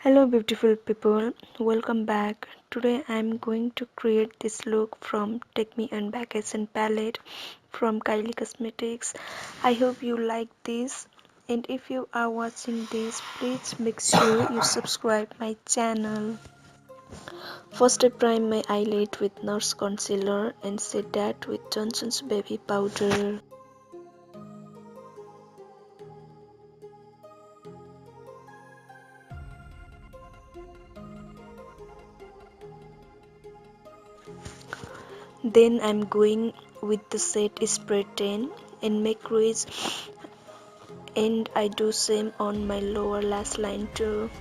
Hello beautiful people, welcome back. Today I am going to create this look from Take Me on Vacation palette from Kylie Cosmetics. I hope you like this, and if you are watching this, please make sure you subscribe my channel. First I prime my eyelid with Nurse Concealer and set that with Johnson's Baby Powder. Then I'm going with the set Spray Tan and make crease, and I do same on my lower lash line too.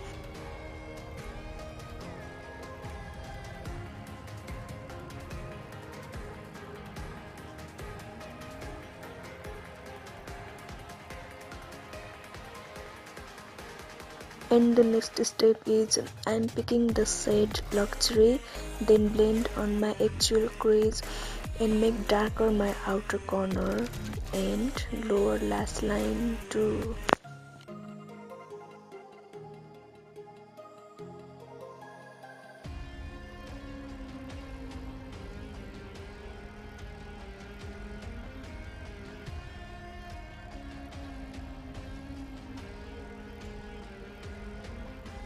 And the next step is I'm picking the shade Luxury, then blend on my actual crease and make darker my outer corner and lower lash line too.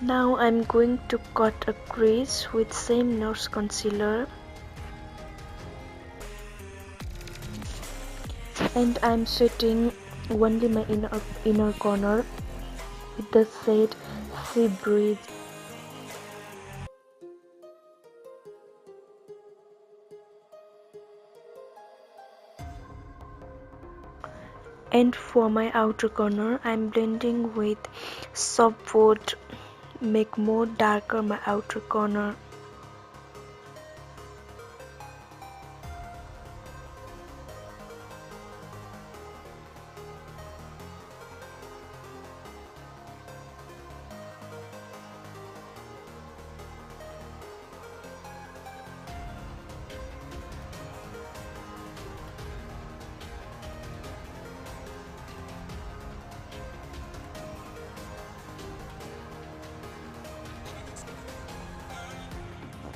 Now I'm going to cut a crease with same Nurse Concealer, and I'm setting only my inner corner with the shade Sea Breeze. And for my outer corner, I'm blending with Soft Wood, make more darker my outer corner.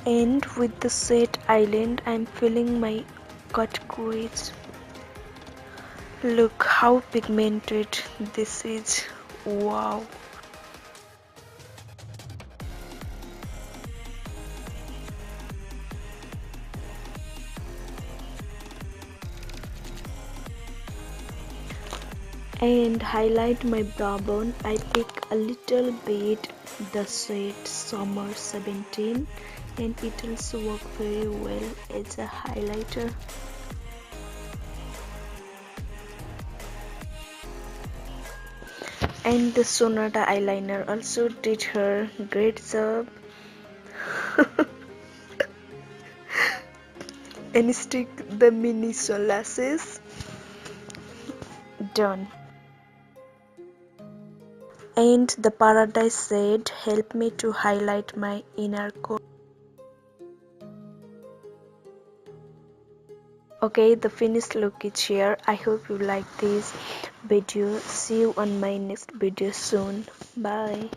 And with the set island, I'm filling my cut crease. Look how pigmented this is. Wow. And highlight my brow bone, I pick a little bit the shade Summer 17, and it also work very well as a highlighter. And the Sonata eyeliner also did her great job. And stick the mini lashes. Done. And the Paradise shade helped me to highlight my inner core. Okay, the finished look is here. I hope you like this video. See you on my next video soon. Bye.